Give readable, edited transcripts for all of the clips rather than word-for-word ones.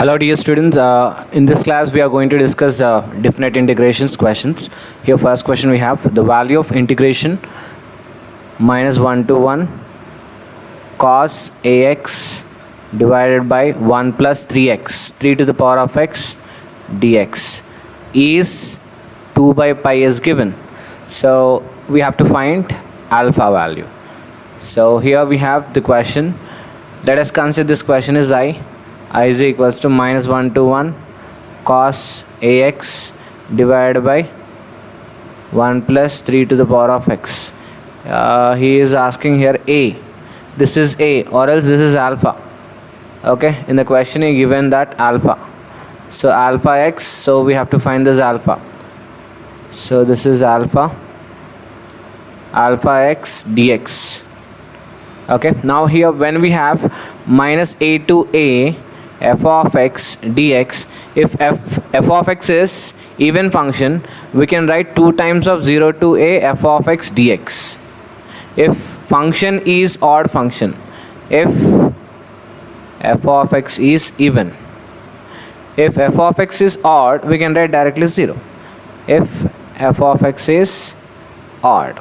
Hello dear students, in this class we are going to discuss definite integrations questions. Here first question we have the value of integration minus 1 to 1 cos ax divided by 1 plus 3x 3 to the power of x dx is 2 by pi is given. So we have to find alpha value. So here we have the question. Let us consider this question is I is equals to minus 1 to 1 cos ax divided by 1 plus 3 to the power of x. He is asking here a. This is a or else this is alpha. Okay, in the question he given that alpha. So alpha x, so we have to find this alpha. So this is alpha x dx. Okay, now here when we have minus a to a f of x dx, if f of x is even function, we can write 2 times of 0 to a f of x dx. If function is odd function, if f of x is even, if f of x is odd, we can write directly 0 if f of x is odd.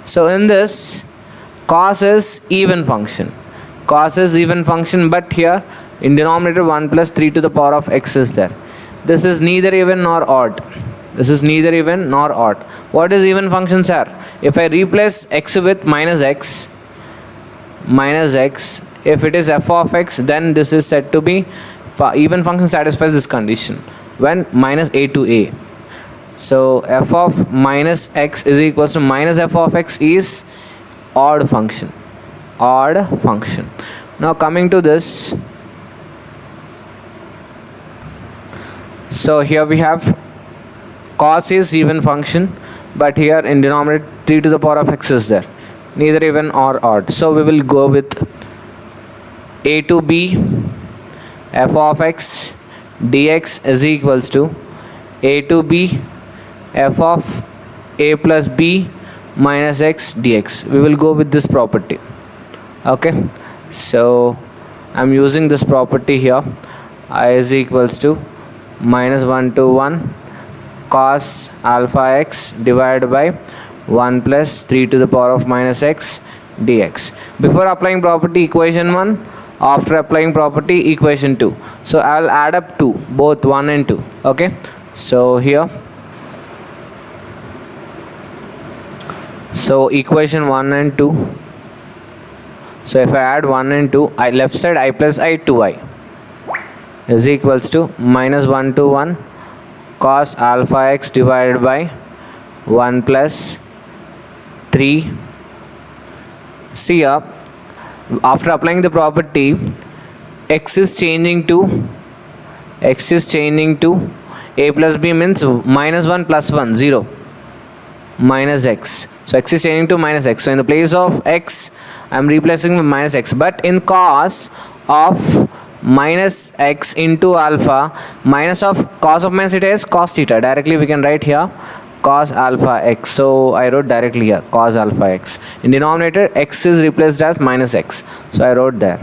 So in this, cos is even function, but here in denominator 1 plus 3 to the power of x is there. This is neither even nor odd. What is even function, sir? If I replace x with minus x, if it is f of x, then this is said to be even function satisfies this condition when minus a to a. So f of minus x is equals to minus f of x is odd function. Now coming to this, so here we have cos is even function, but here in denominator 3 to the power of x is there, neither even or odd. So we will go with a to b f of x dx is equals to a to b f of a plus b minus x dx. We will go with this property. Okay, so I'm using this property here. I is equals to minus 1 to 1 cos alpha x divided by 1 plus 3 to the power of minus x dx. Before applying property equation 1, after applying property equation 2. So I'll add up 2, both 1 and 2. Okay, so here, so equation 1 and 2. So if I add 1 and 2, I left side I plus I 2i is equals to minus 1 to 1 cos alpha x divided by 1 plus 3. See here, after applying the property, x is changing to a plus b means minus 1 plus 1 0 minus x. So x is changing to minus x. So in the place of x, I am replacing with minus x. But in cos of minus x into alpha, minus of cos of minus theta is cos theta. Directly we can write here cos alpha x. So I wrote directly here cos alpha x. In denominator, x is replaced as minus x. So I wrote there.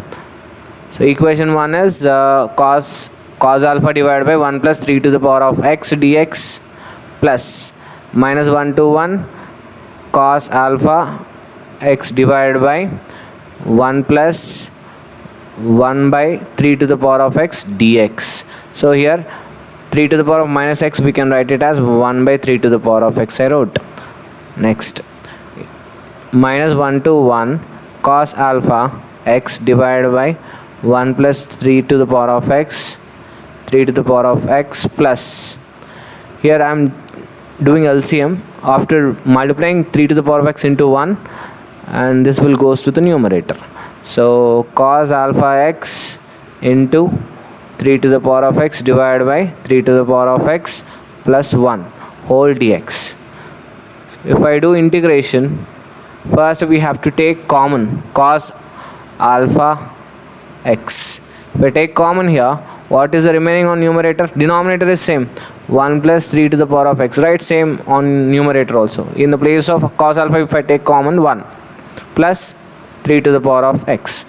So equation 1 is cos alpha divided by 1 plus 3 to the power of x dx plus minus 1 to 1 cos alpha x divided by 1 plus 1 by 3 to the power of x dx. So here 3 to the power of minus x, we can write it as 1 by 3 to the power of x I wrote. Next, minus 1 to 1 cos alpha x divided by 1 plus 3 to the power of x plus, here I am doing LCM. After multiplying 3 to the power of x into 1, and this will goes to the numerator. So cos alpha x into 3 to the power of x divided by 3 to the power of x plus 1 whole dx. If I do integration, first we have to take common cos alpha x. If I take common here, what is the remaining on numerator? Denominator is same, 1 plus 3 to the power of x, right? Same on numerator also. In the place of cos alpha, if I take common, 1 plus 3 to the power of x.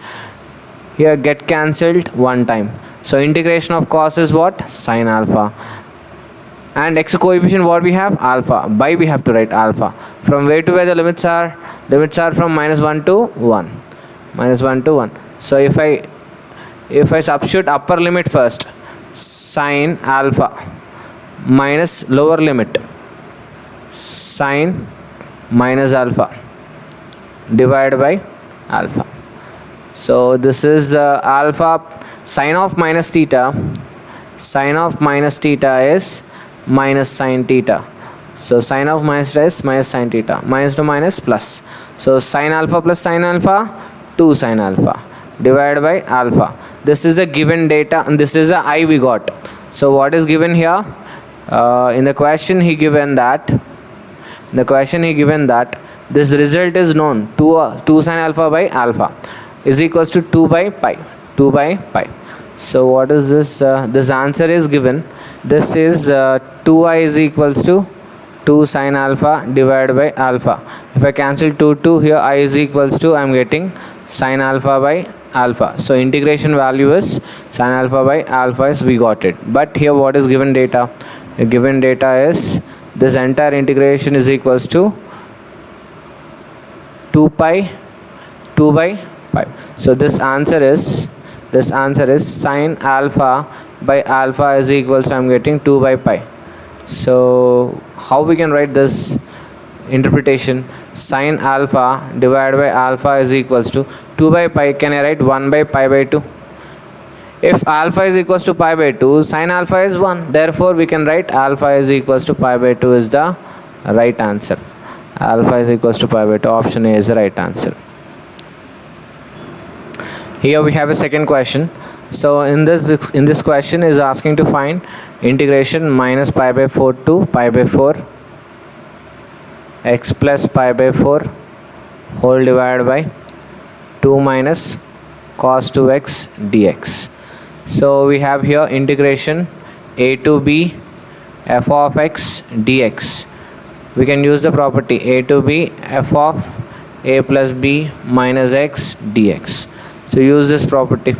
Here get cancelled one time. So integration of cos is what? Sine alpha. And x coefficient what we have? Alpha. By we have to write alpha. From where to where the limits are? Limits are from -1 to 1. -1 to 1. So if I substitute upper limit first, sine alpha minus lower limit sine minus alpha divided by alpha. So this is alpha. Sine of minus theta is minus sine theta. So sine of minus theta is minus sine theta. Minus to minus plus. So sine alpha plus sine alpha 2 sine alpha divided by alpha. This is a given data and this is a I we got. So what is given here? In the question he given that this result is known. 2 sine alpha by alpha is equals to 2 by pi. So what is this? This answer is given. This is 2i is equals to 2 sine alpha divided by alpha. If I cancel 2 here, I is equals to, I am getting sine alpha by alpha. So integration value is sine alpha by alpha is we got it. But here what is given data? The given data is this entire integration is equals to 2 by pi. So this answer is sine alpha by alpha is equals to, I am getting 2 by pi. So how we can write this interpretation? Sine alpha divided by alpha is equals to 2 by pi. Can I write 1 by pi by 2? If alpha is equals to pi by 2, sine alpha is 1. Therefore we can write alpha is equals to pi by 2 is the right answer. Alpha is equals to pi by 2. Option A is the right answer. Here we have a second question. So in this question is asking to find integration minus pi by 4 to pi by 4 x plus pi by 4 whole divided by 2 minus cos 2x dx. So we have here integration a to b f of x dx. We can use the property a to b f of a plus b minus x dx. So use this property.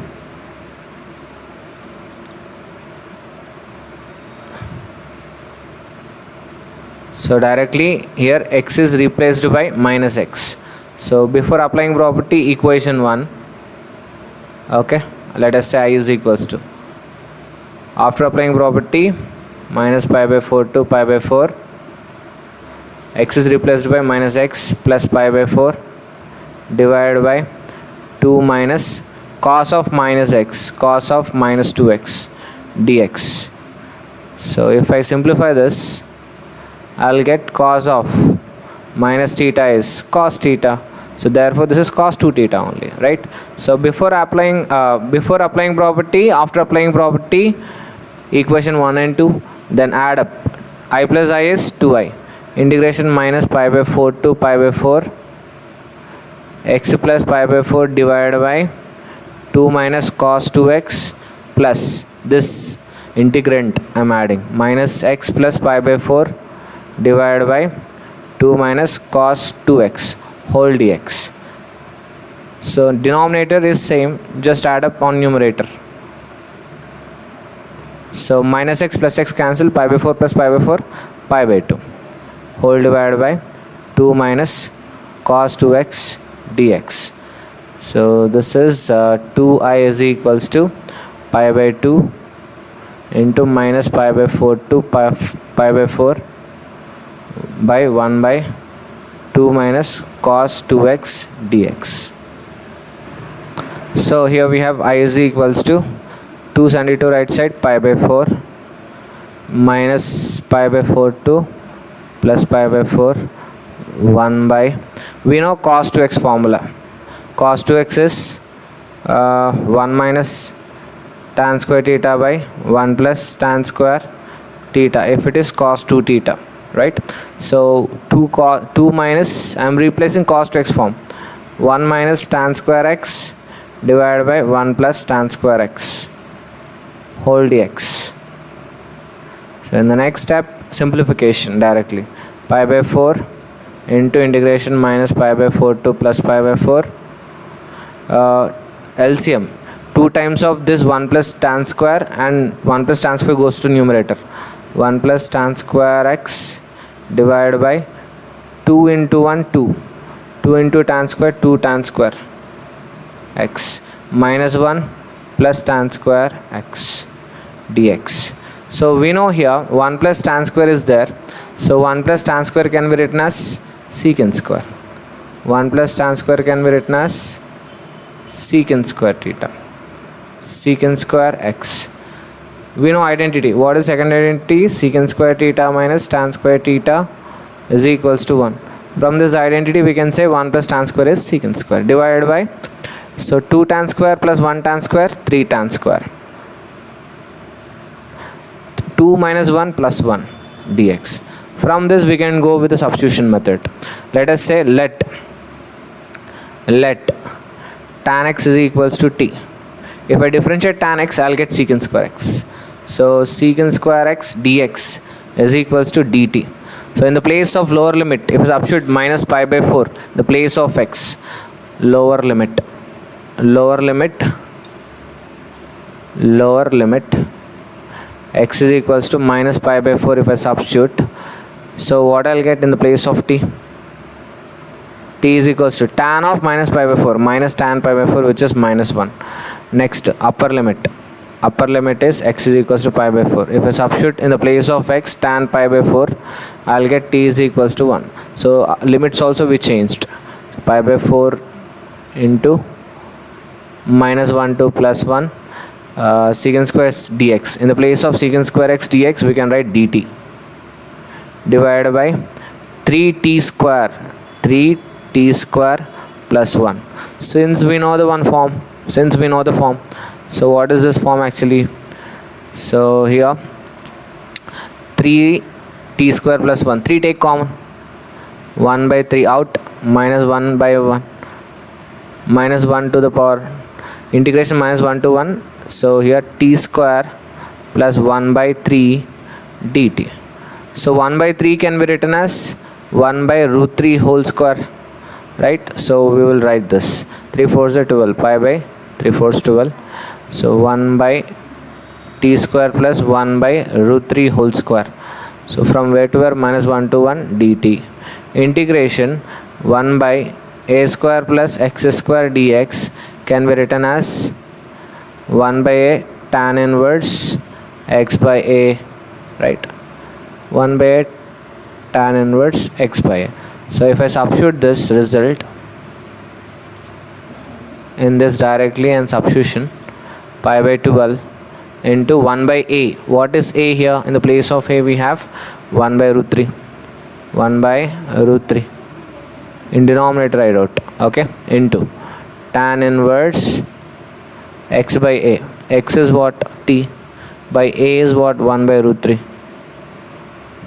So directly here x is replaced by minus x. So before applying property, equation 1, okay, let us say I is equals to, after applying property, minus pi by 4 to pi by 4, x is replaced by minus x plus pi by 4 divided by 2 minus cos of minus x, cos of minus 2x dx. So if I simplify this, I'll get cos of minus theta is cos theta. So therefore this is cos 2 theta only, right? So before applying property, after applying property, equation 1 and 2, then add up. I plus I is 2i. Integration minus pi by 4 to pi by 4 x plus pi by 4 divided by 2 minus cos 2x plus this integrand I am adding minus x plus pi by 4 divided by 2 minus cos 2x whole dx. So denominator is same, just add up on numerator. So minus x plus x cancel, pi by 4 plus pi by 4, pi by 2 whole divided by 2 minus cos 2x dx. So this is 2i is equals to pi by 2 into minus pi by 4 to pi by 4 by 1 by 2 minus cos 2x dx. So here we have I is equals to 272 right side, pi by 4 minus pi by 4 to plus pi by 4 1 by, we know cos 2x formula. Cos 2x is 1 minus tan square theta by 1 plus tan square theta if it is cos 2 theta, right? So 2 minus, I am replacing cos 2x form, 1 minus tan square x divided by 1 plus tan square x whole dx. So in the next step, simplification directly, pi by 4 into integration minus pi by 4 to plus pi by 4 LCM 2 times of this 1 plus tan square, and 1 plus tan square goes to numerator. 1 plus tan square x divided by 2 into 1 2. 2 into tan square 2 tan square x minus 1 plus tan square x dx. So we know here 1 plus tan square is there. So 1 plus tan square can be written as secant square. 1 plus tan square can be written as secant square theta. Secant square x. We know identity. What is second identity? Secant square theta minus tan square theta is equals to 1. From this identity we can say 1 plus tan square is secant square divided by, so 2 tan square plus 1 tan square 3 tan square. 2 minus 1 plus 1 dx. From this we can go with the substitution method. Let us say let tan x is equals to t. If I differentiate tan x, I'll get secant square x. So secant square x dx is equals to dt. So in the place of lower limit, if I substitute minus pi by 4, the place of x, lower limit, x is equals to minus pi by 4 if I substitute. So what I'll get in the place of t? T is equals to tan of minus pi by 4 minus tan pi by 4, which is minus 1. Next, upper limit is x is equals to pi by 4. If I substitute in the place of x tan pi by 4, I'll get t is equals to 1. So limits also we changed. So, pi by 4 into minus 1 to plus 1 secant square dx. In the place of secant square x dx, we can write dt divided by 3t square plus 1. Since we know the form, so what is this form actually? So here 3t square plus 1, 3 take common, 1 by 3 out, minus 1 by 1, minus 1 to the power, integration minus 1 to 1. So here t square plus 1 by 3 dt. So 1 by 3 can be written as 1 by root 3 whole square, right? So we will write this 3 4s are 12, pi by 3 4s 12. So 1 by t square plus 1 by root 3 whole square. So from where to where? Minus 1 to 1 dt. Integration 1 by a square plus x square dx can be written as 1 by a tan inverse x by a, right? 1 by a tan inverse x by a. So if I substitute this result in this directly and substitution, pi by 12 into 1 by a. What is a here? In the place of a we have 1 by root 3. 1 by root 3. In denominator I wrote, okay, into tan inverse x by a. X is what? T. By a is what? 1 by root 3.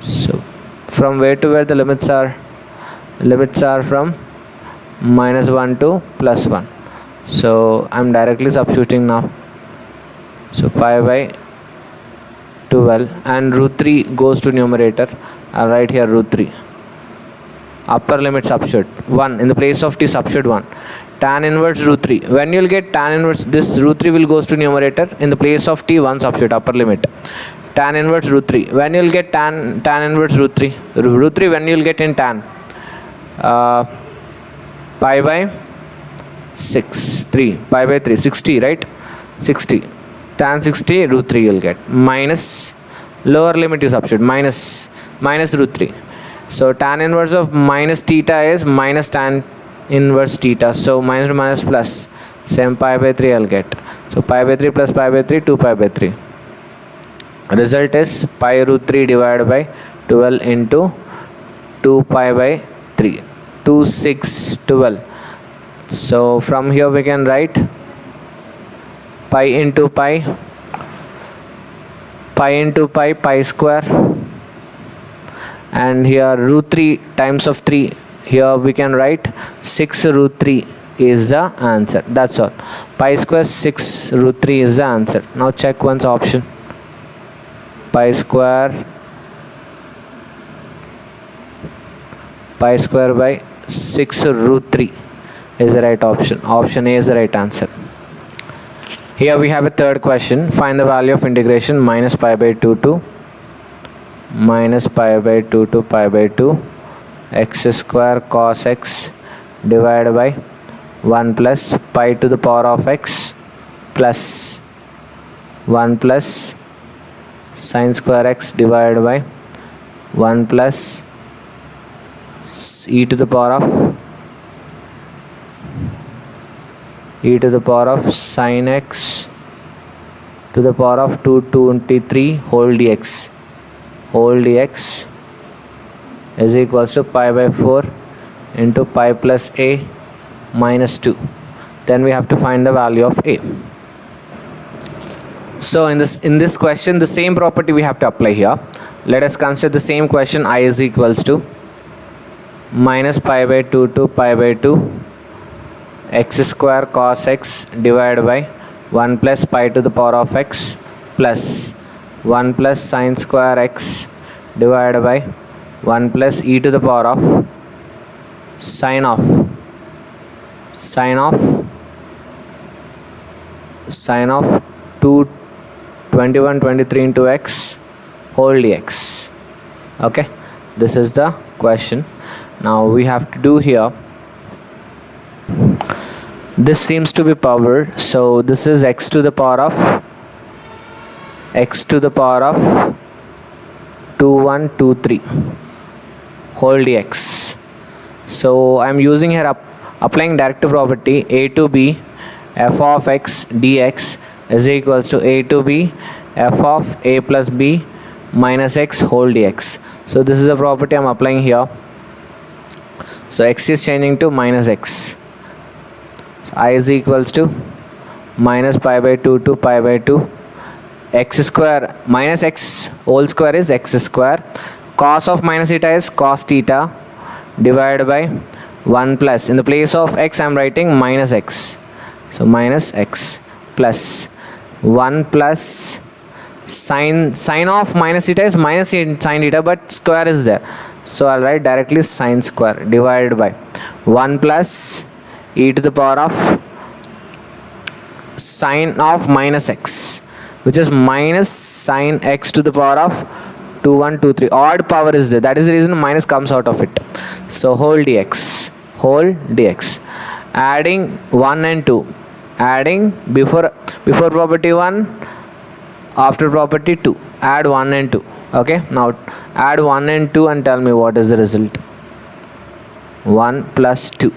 So from where to where the limits are? Limits are from minus 1 to plus 1. So I'm directly substituting now. So pi by 12 and root 3 goes to numerator. I'll write here root 3. Upper limit substitute 1. In the place of t substitute 1. Tan inverse root 3. When you'll get tan inverse, this root 3 will goes to numerator. In the place of t 1 substitute upper limit. Tan inverse root 3. When you'll get tan inverse root 3. Root 3 when you'll get in tan. Pi by 6 3. Pi by 3 60, right? 60. Tan 60 root 3 you'll get. Minus lower limit you substitute. Minus root 3. So tan inverse of minus theta is minus tan inverse theta. So minus to minus plus. Same pi by 3 I'll get. So pi by 3 plus pi by 3, 2 pi by 3. Result is pi root 3 divided by 12 into 2 pi by 3. 2 6 12. So from here we can write pi into pi square, and here root 3 times of 3. Here we can write 6 root 3 is the answer. That's all. Pi square 6 root 3 is the answer. Now check one's option. Pi square by 6 root 3 is the right option. Option A is the right answer. Here we have a third question. Find the value of integration minus pi by 2 to minus pi by 2 to pi by 2 x square cos x divided by 1 plus pi to the power of x plus 1 plus sin square x divided by 1 plus e to the power of sin x to the power of 223 whole dx is equals to pi by 4 into pi plus a minus 2. Then we have to find the value of a. So in this question, the same property we have to apply here. Let us consider the same question. I is equals to minus pi by 2 to pi by 2 x square cos x divided by 1 plus pi to the power of x plus 1 plus sin square x divided by 1 plus e to the power of sin of 2 21 23 into x whole dx. Okay, this is the question. Now we have to do here, this seems to be powered, so this is x to the power of 2123 whole dx. So I am using here applying directive property, a to b f of x dx is equals to a to b f of a plus b minus x whole dx. So this is the property I am applying here. So x is changing to minus x. So I is equals to minus pi by 2 to pi by 2 x square minus x whole square is x square, cos of minus theta is cos theta divided by 1 plus, in the place of x I am writing minus x, so minus x plus 1 plus sin of minus theta is minus sin theta, but square is there, so I'll write directly sin square divided by 1 plus e to the power of sin of minus x, which is minus sin x to the power of 2123. Odd power is there, that is the reason minus comes out of it. So whole dx adding 1 and 2, adding before property 1, after property 2, add 1 and 2. Okay, now add 1 and 2 and tell me what is the result. 1 plus 2.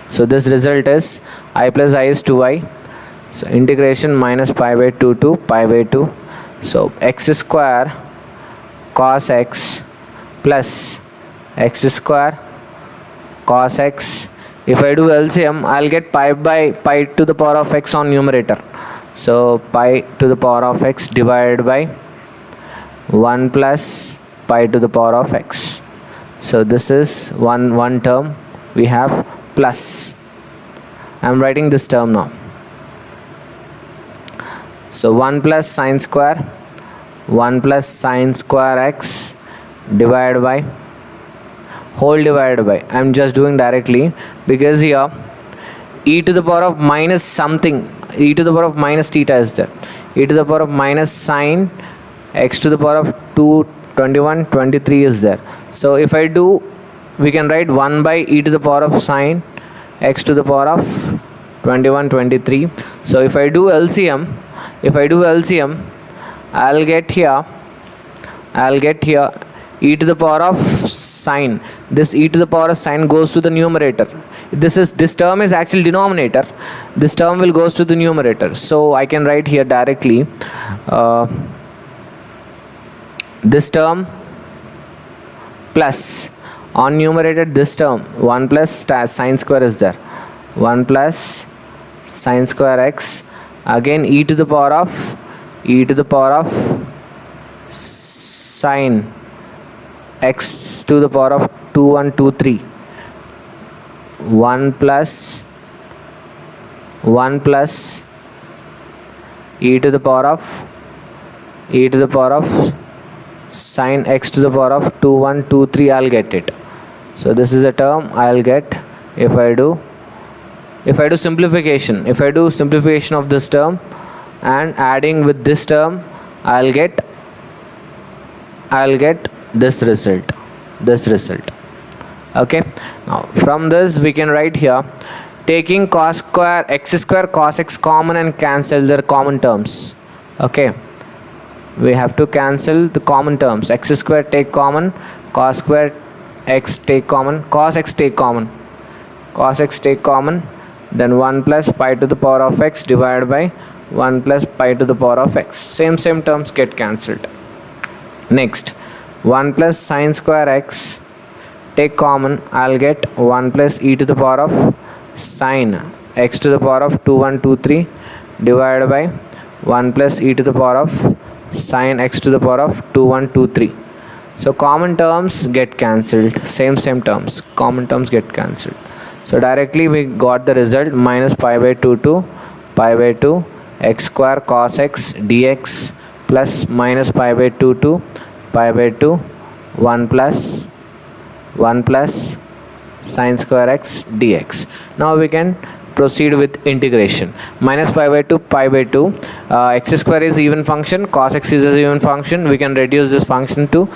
So this result is I plus I is 2i. So integration minus pi by 2 to pi by 2. So x square cos x plus x square cos x. If I do LCM, I'll get pi to the power of x on numerator. So pi to the power of x divided by 1 plus pi to the power of x. So this is one term we have plus. I am writing this term now. So 1 plus sin square x divided by whole divided by, I am just doing directly because here e to the power of minus something, e to the power of minus theta is there, e to the power of minus sin x to the power of 2 21 23 is there. So if I do, we can write 1 by e to the power of sin x to the power of 21 23. So if I do LCM, I'll get here e to the power of sine. This e to the power of sine goes to the numerator. This term is actually denominator. This term will goes to the numerator. So I can write here directly this term plus on numerator this term 1 plus sine square is there. 1 plus sine square x, again e to the power of sine x to the power of 2123. 1 plus e to the power of sine x to the power of 2123. I'll get it. So this is a term I'll get if I do if I do simplification of this term and adding with this term, I'll get this result. Okay, now from this we can write here, taking cos square x square cos x common and cancel their common terms. Okay, we have to cancel the common terms. X square take common, cos square x take common, cos x take common, then 1 plus pi to the power of x divided by 1 plus pi to the power of x. Same terms get cancelled. Next, 1 plus sine square x take common, I'll get 1 plus e to the power of sine x to the power of 2123 divided by 1 plus e to the power of sine x to the power of 2123. So common terms get cancelled. Same terms, common terms get cancelled. So directly we got the result, minus pi by 2 to pi by 2 x square cos x dx plus minus pi by 2 to pi by 2 1 plus sine square x dx. Now we can proceed with integration. Minus pi by 2 pi by 2, x square is even function, cos x is a even function. We can reduce this function to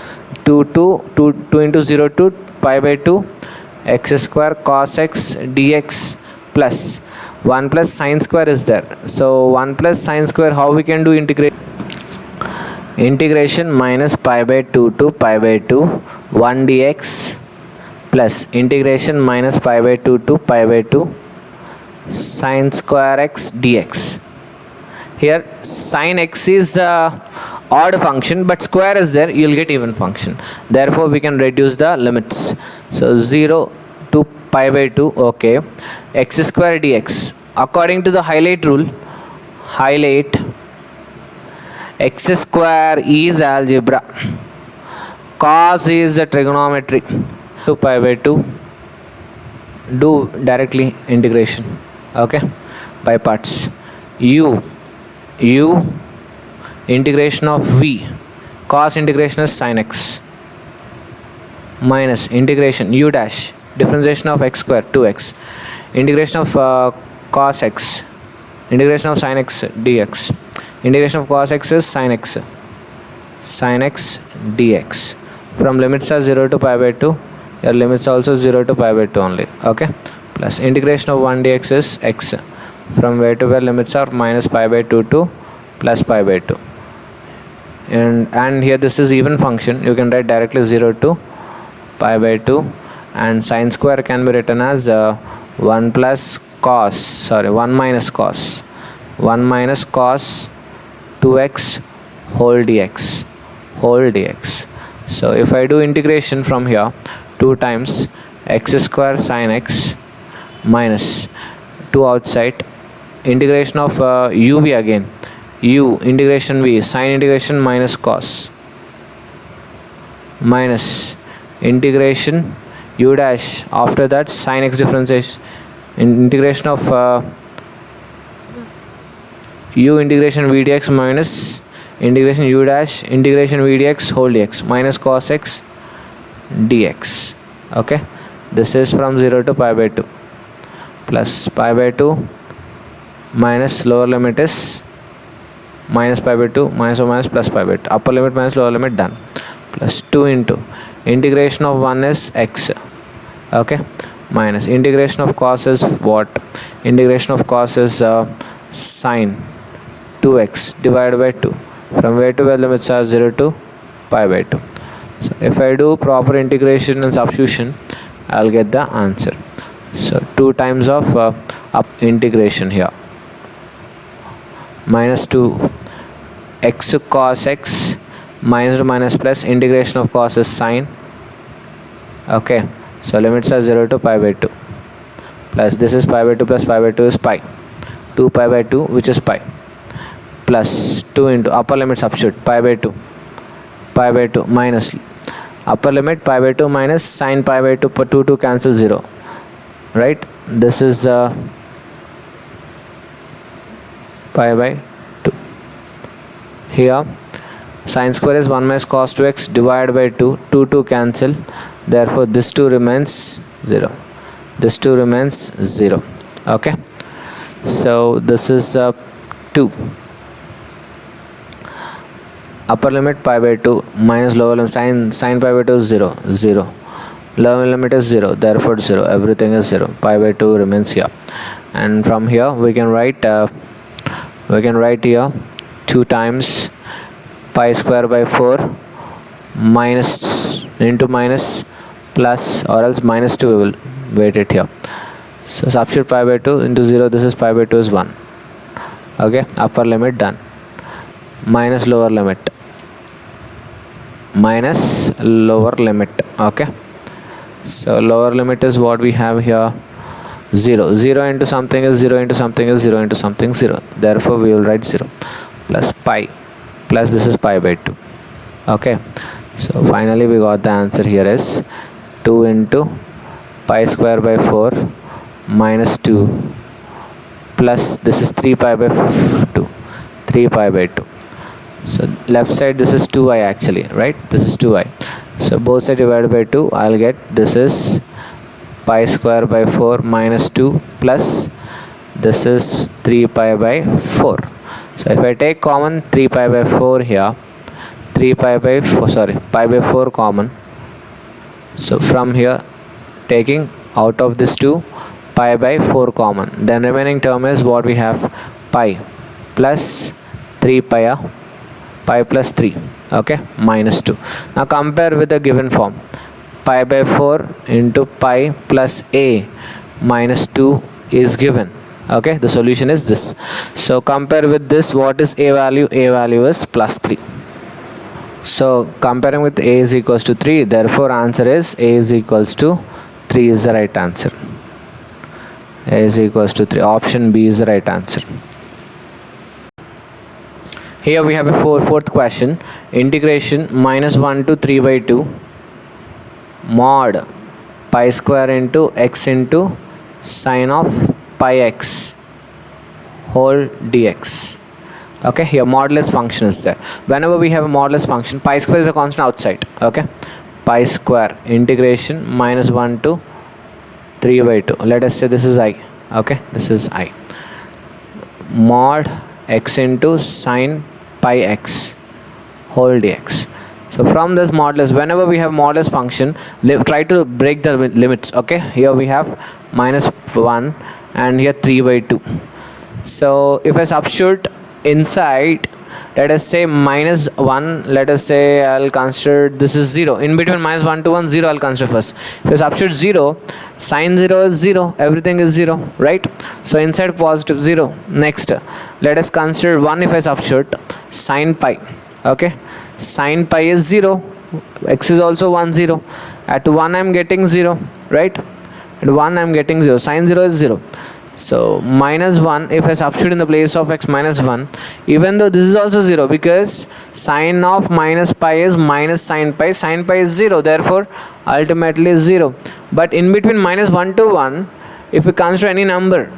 2 into 0 to pi by 2 x square cos x dx plus 1 plus sine square is there. So 1 plus sine square, how we can do integration minus pi by 2 to pi by 2 1 dx plus integration minus pi by 2 to pi by 2 sine square x dx. Here sine x is odd function, but square is there, you will get even function. Therefore we can reduce the limits. So 0 to pi by 2. Okay, x square dx, according to the highlight rule, x square is algebra, cos is a trigonometry. To pi by 2, do directly integration. Okay, by parts. U integration of v, cos integration is sin x, minus integration u dash, differentiation of x square 2x, integration of cos x, integration of sin x dx, integration of cos x is sin x dx. From limits are 0 to pi by 2, your limits also 0 to pi by 2 only. Okay, plus integration of 1 dx is x, from where to where limits are minus pi by 2 to plus pi by 2. And here this is even function, you can write directly 0 to pi by 2, and sine square can be written as 1 minus cos 2x whole dx. So if I do integration from here, 2 times x square sin x minus 2 outside, integration of uv again, u integration v, sin integration minus cos, minus integration u dash, after that sin x differentiation, integration of u integration v dx minus integration u dash integration v dx whole dx minus cos x dx. Okay, this is from 0 to pi by 2 plus pi by 2 minus lower limit is minus pi by 2 minus or minus plus pi by 2, upper limit minus lower limit, done, plus 2 into integration of 1 is x. Okay, minus integration of cos is what, integration of cos is sine 2x divided by 2, from where to where limits are 0 to pi by 2. So if I do proper integration and substitution, I'll get the answer. So 2 times of up integration here, minus 2 x cos x minus to minus plus integration of cos is sine. Okay, so limits are 0 to pi by 2, plus this is pi by 2 plus pi by 2 is pi, 2 pi by 2 which is pi, plus 2 into upper limit substitute pi by 2 minus upper limit pi by 2 minus sine pi by 2, 2 cancel 0, right? This is pi by 2. Here sine square is 1 minus cos 2x divided by 2, 2 cancel, therefore this 2 remains 0, this 2 remains 0. Okay, so this is 2. Upper limit pi by 2 minus lower limit sin pi by 2 is 0, 0. Lower limit is 0, therefore 0. Everything is 0. Pi by 2 remains here. And from here we can write here 2 times pi square by 4 minus into minus plus, or else minus 2 we will wait it here. So substitute pi by 2 into 0, this is pi by 2 is 1. Okay, upper limit done. Minus lower limit. Okay, so lower limit is what we have here, 0. 0 into something is 0 into something is 0 into something 0. Therefore we will write 0 plus pi plus this is pi by 2. Okay, so finally we got the answer here is 2 into pi square by 4 minus 2 plus this is 3 pi by 2. 3 pi by 2. So left side this is 2i actually, right? This is 2i. So both sides divided by 2, I'll get this is pi square by 4 minus 2 plus this is 3 pi by 4. So if I take common 3 pi by 4 here, 3 pi by 4, sorry, pi by 4 common. So from here taking out of this 2 pi by 4 common, then remaining term is what we have, pi plus 3 pi plus 3, okay, minus 2. Now compare with the given form, pi by 4 into pi plus a minus 2 is given. Okay, the solution is this. So compare with this, what is a value? A value is plus 3. So comparing with a is equals to 3, therefore answer is a is equals to 3 is the right answer. A is equals to 3. Option B is the right answer. Here we have a fourth question. Integration minus 1 to 3 by 2 mod pi square into x into sine of pi x whole dx. Okay, here modulus function is there. Whenever we have a modulus function, pi square is a constant outside. Okay, pi square integration minus 1 to 3 by 2. Let us say this is I. Okay, this is I. Mod x into sine pi x whole dx. So from this modulus, whenever we have modulus function, try to break the limits. Okay, here we have minus 1 and here 3 by 2. So if I substitute inside, let us say minus 1, let us say I'll consider this is 0. In between minus 1 to 1, 0 I'll consider first. If I substitute 0, sine 0 is 0, everything is 0, right? So inside positive 0. Next, let us consider 1 if I substitute sine pi. Okay, sine pi is 0, x is also 1, 0. At 1 I'm getting 0, right? At 1 I'm getting 0, sine 0 is 0. So minus 1, if I substitute in the place of x minus 1, even though this is also 0, because sine of minus pi is minus sine pi is 0, therefore ultimately is 0. But in between minus 1 to 1, if we consider any number,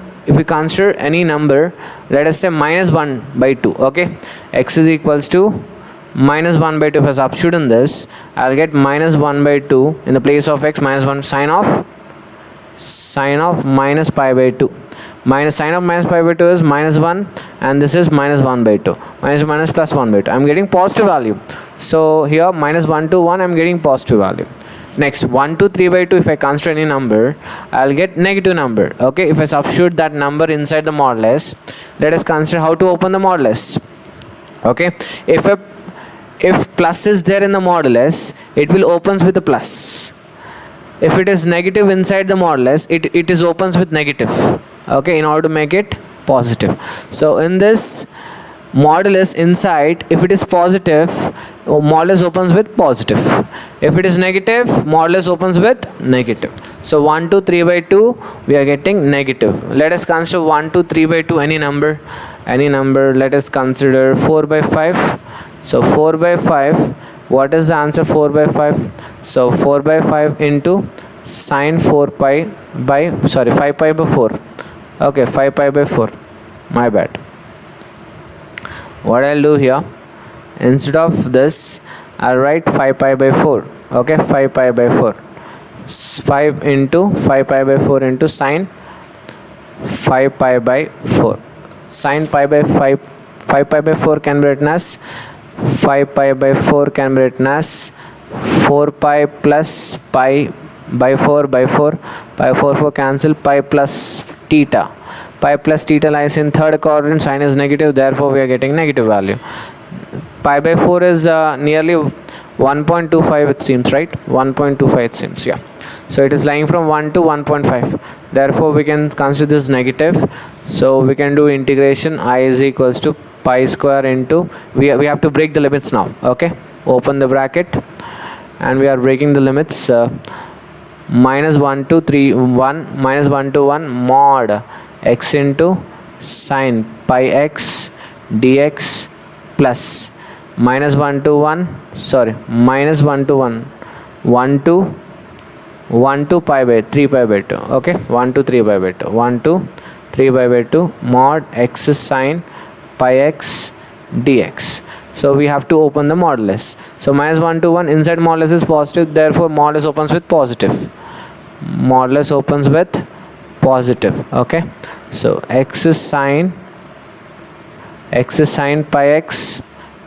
let us say minus 1 by 2, okay, x is equals to minus 1 by 2. If I substitute in this, I'll get minus 1 by 2 in the place of x minus 1 sine of minus pi by 2. Minus sine of minus pi by 2 is minus 1 and this is minus 1 by 2. Minus plus 1 by 2. I'm getting positive value. So here minus 1 to 1 I'm getting positive value. Next 1 to 3 by 2, if I consider any number, I'll get negative number. Okay, if I substitute that number inside the modulus, let us consider how to open the modulus. Okay, if plus is there in the modulus, it will opens with a plus. If it is negative inside the modulus, it is opens with negative. Okay, in order to make it positive. So in this modulus inside, if it is positive, modulus opens with positive. If it is negative, modulus opens with negative. So 1 to 3 by 2 we are getting negative. Let us consider 1 to 3 by 2 any number. Let us consider 4 by 5. So 4 by 5, what is the answer? 4 by 5. So 4 by 5 into sine 5 pi by 4. Okay, 5 pi by 4, my bad. What I'll do here, instead of this, I'll write 5 pi by 4. Okay, 5 pi by 4. 5 into 5 pi by 4 into sine 5 pi by 4. Sine pi by 5 pi by 4 can be written as 5 pi by 4 can be written as 4 pi plus pi by 4 by 4. Pi 4 cancel, pi plus theta. Pi plus theta lies in third quadrant, sign is negative, therefore we are getting negative value. Pi by 4 is nearly 1.25 it seems, right? 1.25 it seems, yeah. So it is lying from 1 to 1.5, therefore we can consider this negative. So we can do integration I is equals to pi square into, we have to break the limits now, okay? Open the bracket and we are breaking the limits. Minus 1 to 3 1 minus 1 to 1 mod x into sine pi x dx plus minus 1 to 1 sorry minus 1 to 1 1 to pi by 3 pi by 2, okay? 1 to 3 pi by 2 1 to 3 pi by 2 mod x sine pi x dx. So we have to open the modulus. So minus 1 to 1, inside modulus is positive, therefore modulus opens with positive. Modulus opens with positive, okay? So x is sine pi x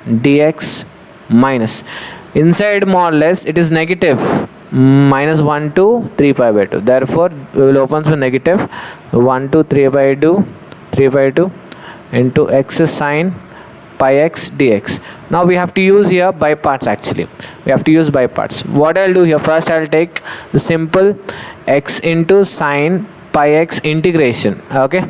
dx minus, inside modulus it is negative, minus 1 to 3 pi by 2, therefore we will open with negative 1 to 3 by 2 into x is sine pi x dx. Now we have to use here by parts, actually we have to use by parts. What I'll do here, first I'll take the simple x into sine pi x integration, okay?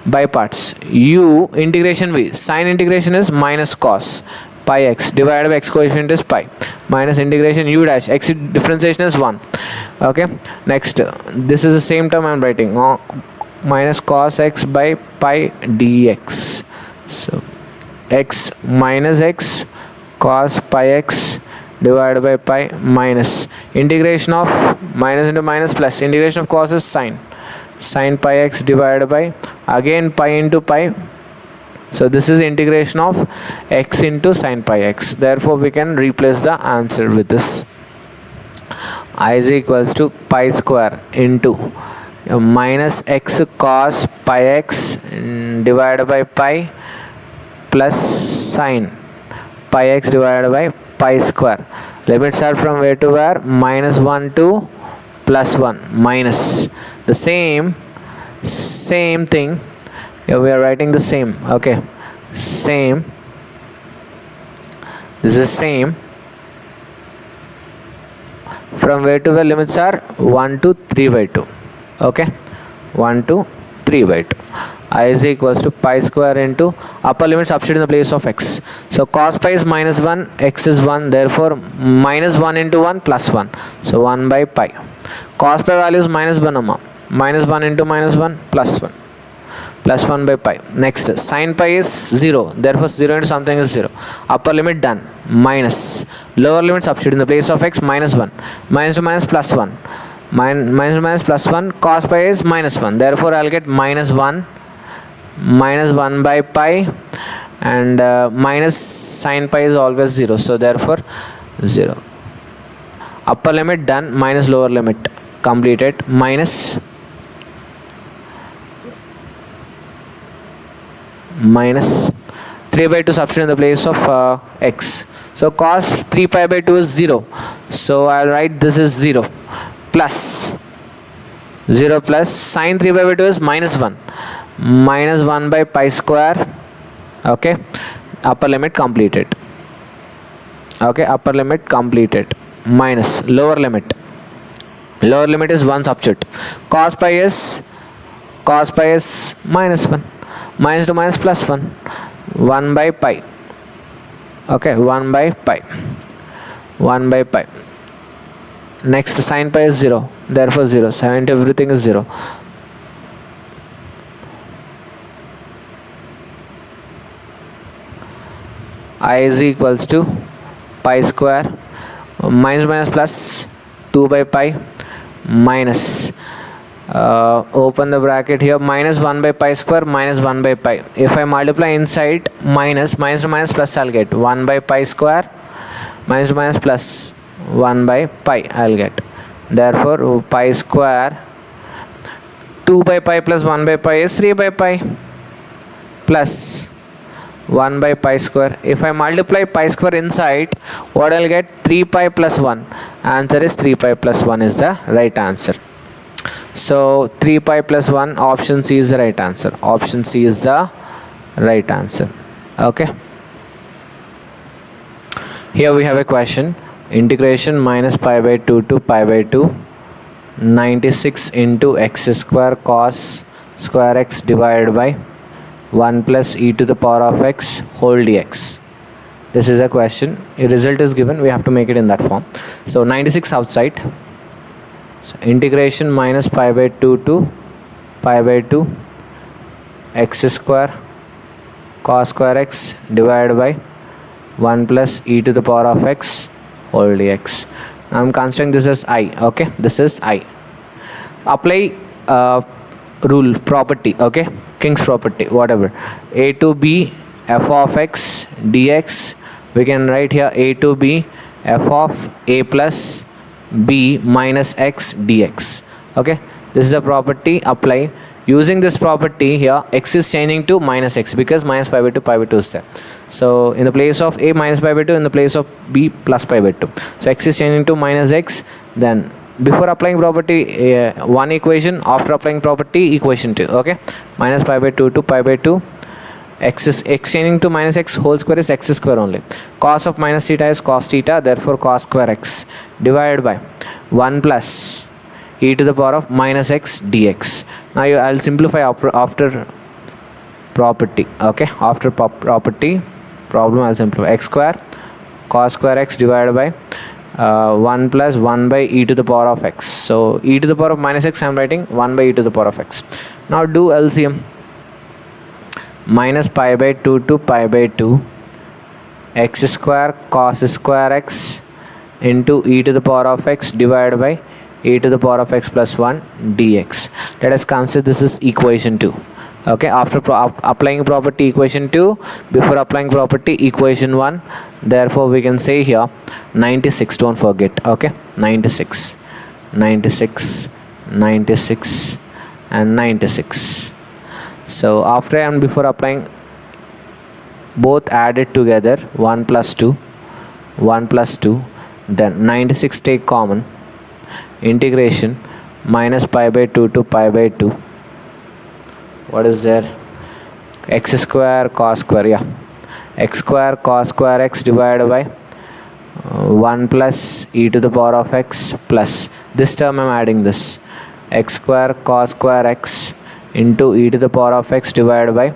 By parts, u integration v, sine integration is minus cos pi x divided by x coefficient is pi minus integration u dash x differentiation is 1, okay? Next, this is the same term I'm writing, minus cos x by pi dx. So x minus x cos pi x divided by pi minus integration of minus into minus plus integration of cos is sine pi x divided by again pi into pi. So this is integration of x into sine pi x, therefore we can replace the answer with this. I is equals to pi square into minus x cos pi x divided by pi plus sine pi x divided by pi square. Limits are from where to where? Minus 1 to plus 1 minus the same thing. Here we are writing the same, okay? Same, this is same, from where to where limits are 1 to 3 by 2, okay? 1 to 3 by 2. I is equals to pi square into upper limit substitute in the place of x. So cos pi is minus 1, x is 1, therefore minus 1 into 1 plus 1. So 1 by pi. Cos pi value is minus 1, minus 1 into minus 1 plus 1. Plus 1 by pi. Next, sine pi is 0, therefore 0 into something is 0. Upper limit done. Minus. Lower limit substitute in the place of x, minus 1. Minus to minus plus 1. Minus to minus plus 1. Cos pi is minus 1. Therefore, I'll get minus 1 by pi, and minus sine pi is always 0. So therefore 0. Upper limit done, minus lower limit completed, minus 3 by 2 substitute in the place of x. So cos 3 pi by 2 is 0. So I'll write this is 0 plus sine 3 pi by 2 is minus 1. Minus 1 by pi square, okay? Upper limit completed, okay? Upper limit completed. Minus lower limit is 1 substitute. Cos pi is minus 1. Minus to minus plus 1. 1 by pi, okay? 1 by pi. Next, sine pi is 0, therefore 0. Sine to everything is 0. I is equals to pi square, minus plus 2 by pi minus, open the bracket here, minus 1 by pi square minus 1 by pi. If I multiply inside minus to minus plus, I'll get 1 by pi square minus to minus plus 1 by pi I'll get. Therefore pi square 2 by pi plus 1 by pi is 3 by pi plus 1 by pi square. If I multiply pi square inside, what I'll get? 3 pi plus 1. Answer is 3 pi plus 1 is the right answer. So 3 pi plus 1, option C is the right answer. Option C is the right answer. Okay. Here we have a question. Integration minus pi by 2 to pi by 2. 96 into x square cos square x divided by 1 plus e to the power of x whole dx. This is a question. A result is given. We have to make it in that form. So 96 outside. So integration minus pi by 2 to pi by 2 x square cos square x divided by 1 plus e to the power of x whole dx. Now I'm considering this as I. Okay, this is I. Apply rule, property. Okay, King's property, whatever. A to b f of x dx. We can write here a to b f of a plus b minus x dx. Okay, this is a property. Apply. Using this property here, x is changing to minus x because minus pi by 2 is there. So in the place of a minus pi by 2, in the place of b plus pi by 2. So x is changing to minus x. Then before applying property 1 equation, after applying property equation 2. Okay, minus pi by 2 to pi by 2. X is changing to minus x whole square is x square only. Cos of minus theta is cos theta, therefore cos square x divided by 1 plus e to the power of minus x dx. Now I'll simplify after property. Okay, after property problem I'll simplify. X square cos square x divided by 1 plus 1 by e to the power of x. So e to the power of minus x, I'm writing 1 by e to the power of x. Now do LCM. Minus pi by 2 to pi by 2 x square cos square x into e to the power of x divided by e to the power of x plus 1 dx. Let us consider this is equation 2. Okay, after applying property equation 2, before applying property equation 1, therefore we can say here 96, don't forget. Okay, 96 and 96. So after and before applying, both added together 1 plus 2, then 96 take common. Integration minus pi by 2 to pi by 2. What is there? X square cos square, yeah, x square cos square x divided by 1 plus e to the power of x plus this term I'm adding this x square cos square x into e to the power of x divided by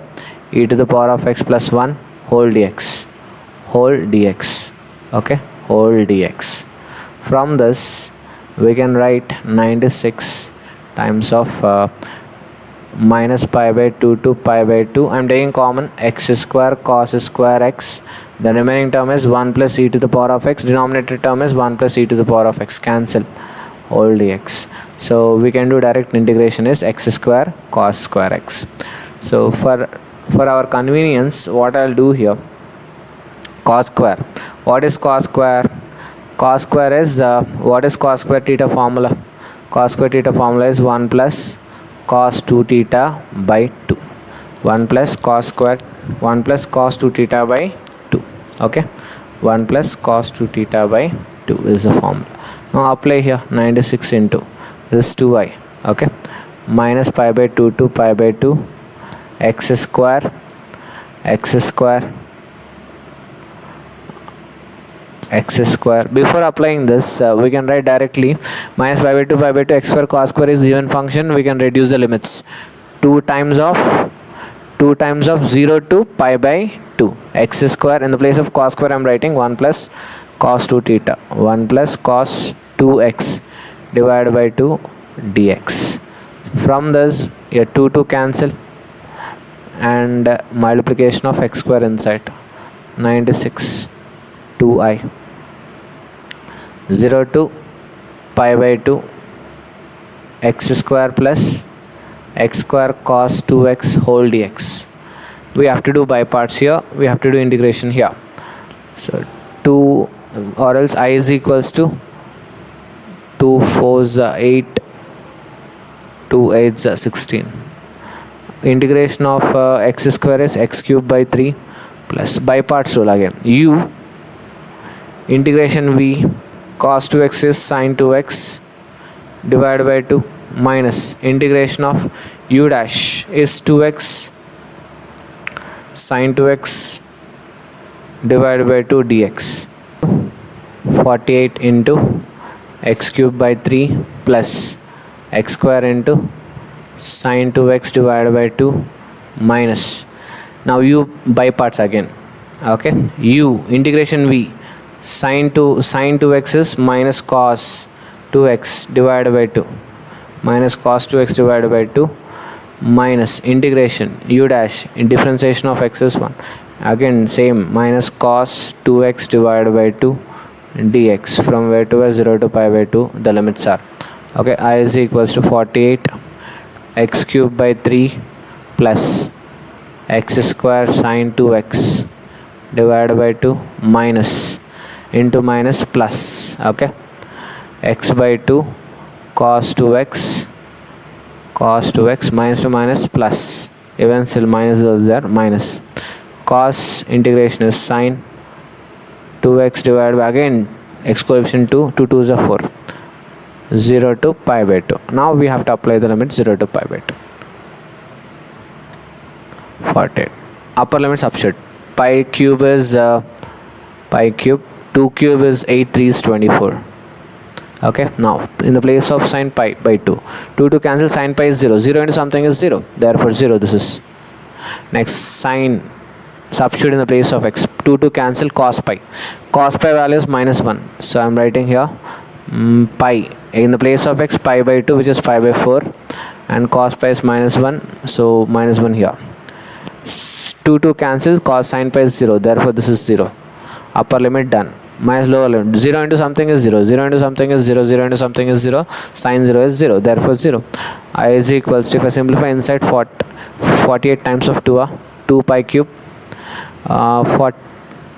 e to the power of x plus 1 whole dx. Okay, whole dx. From this we can write 96 times of minus pi by 2 to pi by 2. I'm taking common x square cos square x. The remaining term is 1 plus e to the power of x. Denominator term is 1 plus e to the power of x. Cancel whole dx. So we can do direct integration is x square cos square x. So for our convenience, what I'll do here, cos square. What is cos square? Cos square is what is cos square theta formula? Cos square theta formula is 1 plus cos 2 theta by 2. 1 plus cos 2 theta by 2. Okay, 1 plus cos 2 theta by 2 is the formula. Now apply here 96 into this is 2i. Okay, minus pi by 2 to pi by 2 x square Before applying this we can write directly minus pi by 2 x square cos square is given function. We can reduce the limits. 2 times of 0 to pi by 2 x square. In the place of cos square I'm writing 1 plus cos 2 theta, 1 plus cos 2x divided by 2 dx. From this here 2 to cancel and multiplication of x square inside 96 2i 0 to pi by 2 x square plus x square cos 2x whole dx. We have to do by parts here. We have to do integration here. So 2 or else I is equals to 2 4s 8 2 8 16. Integration of x square is x cube by 3 plus by parts rule again. U integration v cos 2x is sin 2x divided by 2 minus integration of u dash is 2x sin 2x divided by 2 dx. 48 into x cube by 3 plus x square into sin 2x divided by 2 minus, now u by parts again. Okay, u integration v sin 2x is minus cos 2x divided by 2 minus cos 2x divided by 2 minus integration u dash in differentiation of x is 1, again same, minus cos 2x divided by 2 dx. From where to where? 0 to pi by 2 the limits are. Okay, I is equals to 48 x cube by 3 plus x square sin 2x divided by 2 minus into minus plus. Okay, x by 2 cos 2x minus to minus plus, even still minus is there, minus cos integration is sin 2x divided by, again x coefficient 2, 2 2s are 4, 0 to pi by 2. Now we have to apply the limit 0 to pi by 2. 48 upper limit substitute. Pi cube is 2 cube is 8 3 is 24. Okay, now in the place of sin pi by 2, 2 to cancel, sin pi is 0, 0 into something is 0, therefore 0 this is. Next, sin substitute in the place of x, 2 to cancel, cos pi value is minus 1, so I am writing here pi in the place of x, pi by 2 which is pi by 4, and cos pi is minus 1, so minus 1 here. 2 to cancel, cos sin pi is 0, therefore this is 0. Upper limit done. Minus lower limit, 0 into something is 0, 0 into something is 0, 0 into something is 0, sin 0 is 0, therefore 0. I is equals to, if I simplify inside 48 times of 2 2 pi cube,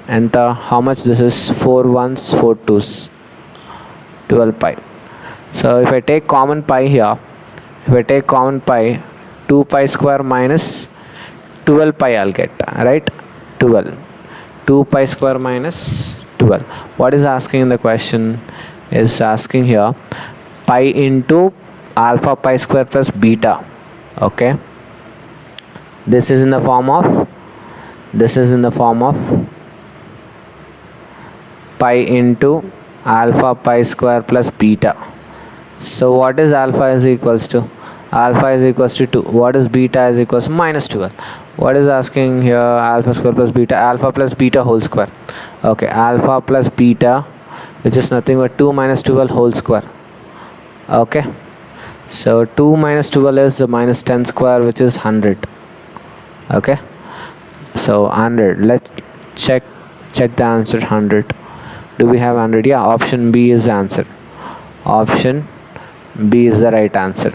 and how much this is, 4 1s 4 2s, 12 pi. So if I take common pi here, 2 pi square minus 12 pi I'll get, right? 12, 2 pi square minus 12. What is asking in the question is asking here pi into alpha pi square plus beta. Okay, this is in the form of pi into alpha pi square plus beta. So what is alpha is equals to? Alpha is equals to 2. What is beta is equals to minus 12. What is asking here? Alpha square plus beta, alpha plus beta whole square. Okay, alpha plus beta, which is nothing but 2 minus 12 whole square. Okay, so 2 minus 12 is minus 10 square, which is 100. Okay, so 100. Let's check the answer. 100. Do we have 100? Yeah, option B is the answer. Option B is the right answer.